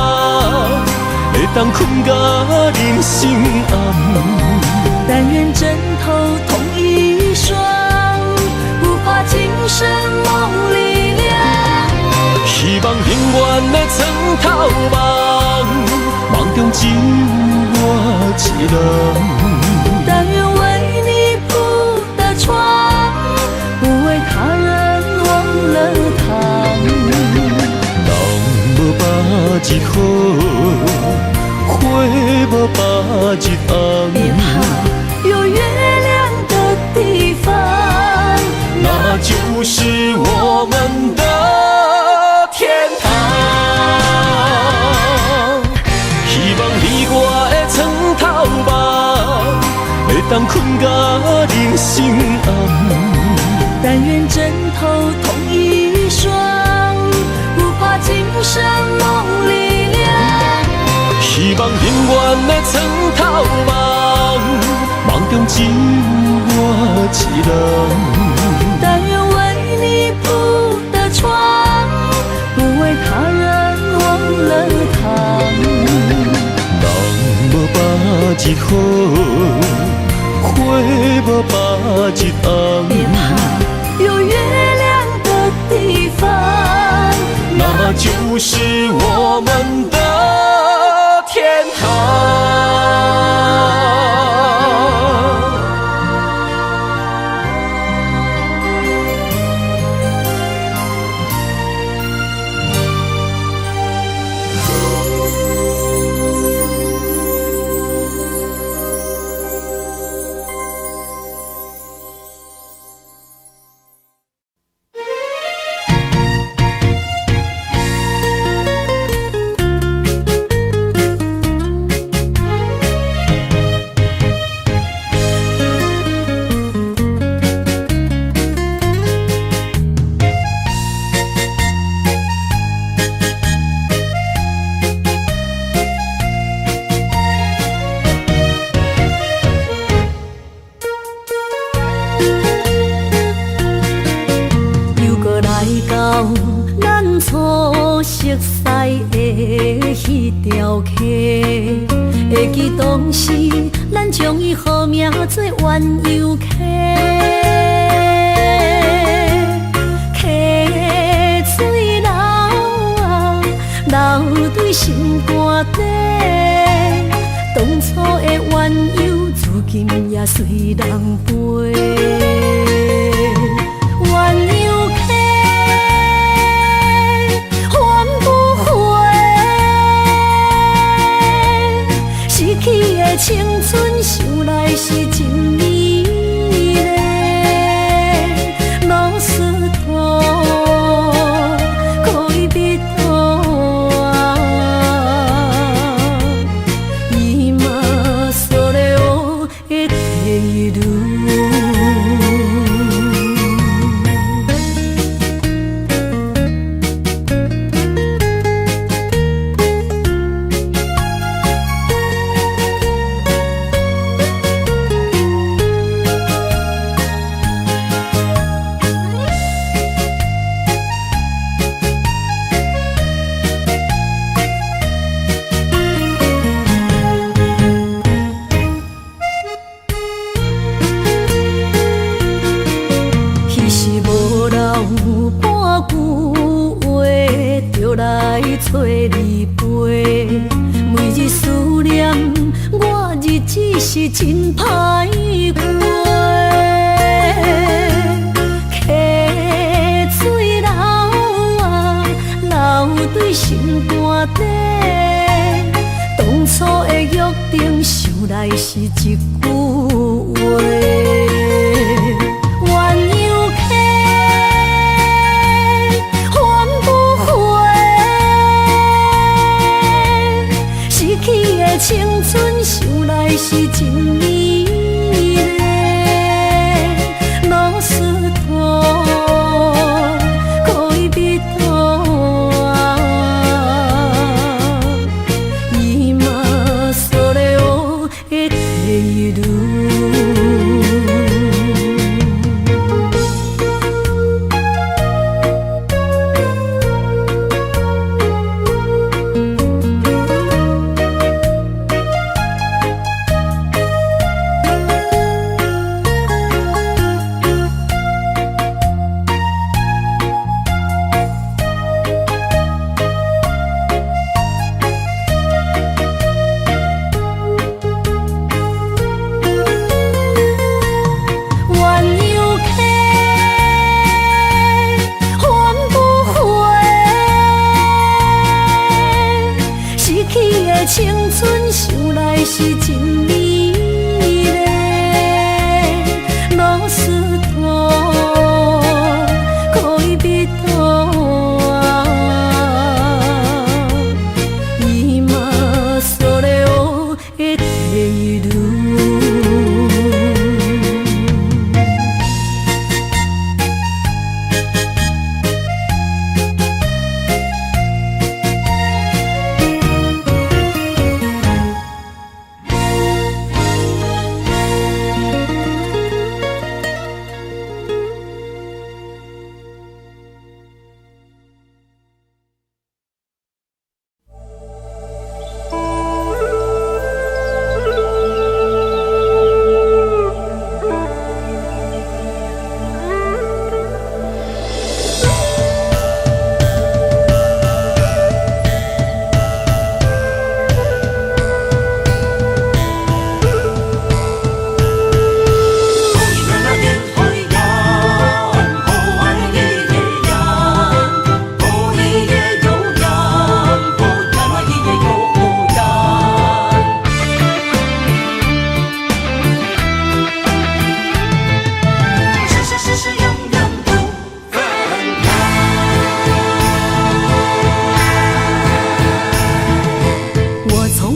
会当困到人生暗。但愿枕头同一双，不怕今生梦里凉。希望永远的床头梦，梦中只有我一人。但愿为你铺的床，不为他人忘了糖。人无百日好，花无百日红。别怕，有月亮的地方，那就是我们的天堂。希望你我的床头梦，会当困到人生暗。但愿枕头同一双，不怕今生梦里凉。希望永远的床头梦，梦中只有我一人。但愿为你铺的床，不为他人忘了糖。人无百日好，花无百日红。别怕，有月亮的地方，那就是我们的天堂。初熟悉的迄条溪，会记当时咱将伊号名做鸳鸯溪。溪水流啊，流对心肝底。当初的鸳鸯，如今也随人飞。鸳鸯溪。青春想来是真美丽，老师徒可以比途啊，伊嘛所了的地路。子是真歹过，溪水流啊，流对心肝底。当初的约定，想来是一句话。鸳鸯溪，换不回。失去的青春，想来是真美丽。老师徒，可以比途啊，伊嘛所了的地路。青春想来是真美丽，老师徒可以比途啊，伊嘛所了的地路。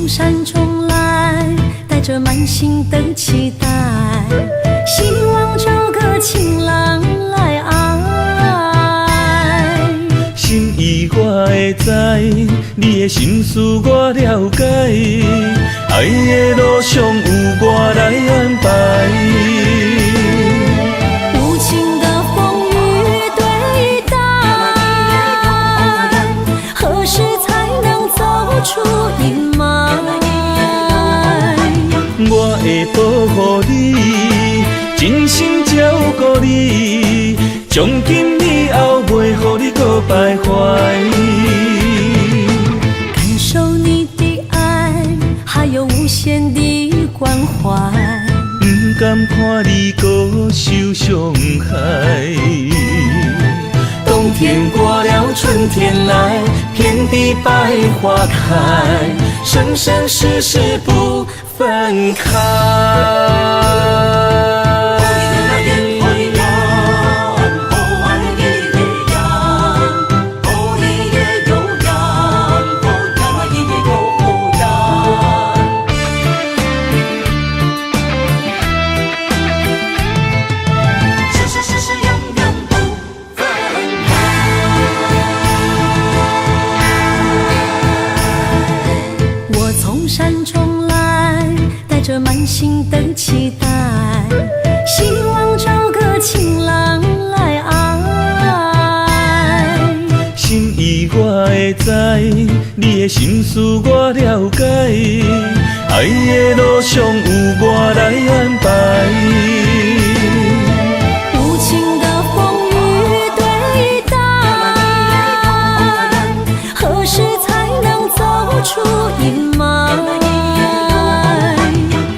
山中来，带着满心的期待，希望找个情郎来爱。心意我会知，你的心思我了解，爱的路上有我来安排。无情的风雨对待，何时才能走出阴霾？我会保护你，真心照顾你，从今以后袂予你搁徘徊。感受你的爱，还有无限的关怀，不甘看你搁受伤害。冬天过了，春天来，遍地百花开，生生世世不分开。山中来，带着满心的期待，希望找个情郎来爱。心意我会知，你的心思我了解，爱的路上有我来安排。无情的风雨对待，何时才能走出阴霾？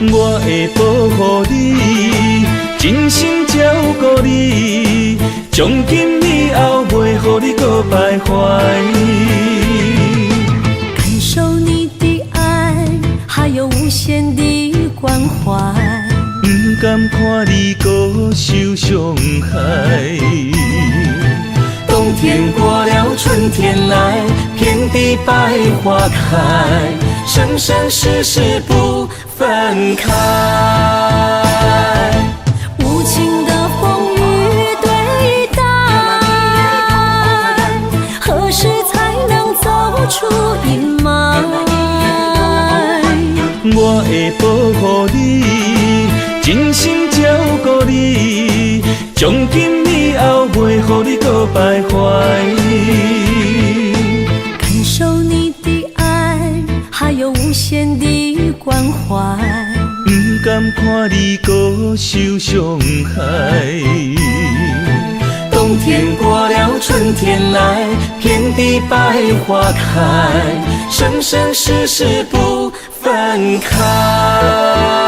我我会保护你，真心照顾你，从今以后袂予你搁徘徊。感受你的爱，还有无限的关怀。不甘看你搁受伤害。冬天过了，春天来，遍地百花开，生生世世不分开。无情的风雨对待，何时才能走出阴霾？我会保护你，真心照顾你，从今以后袂予你搁徘徊。感受你的爱，还有无限的关怀。不甘看你搁受伤害。冬天过了，春天来，遍地百花开，生生世世不分开。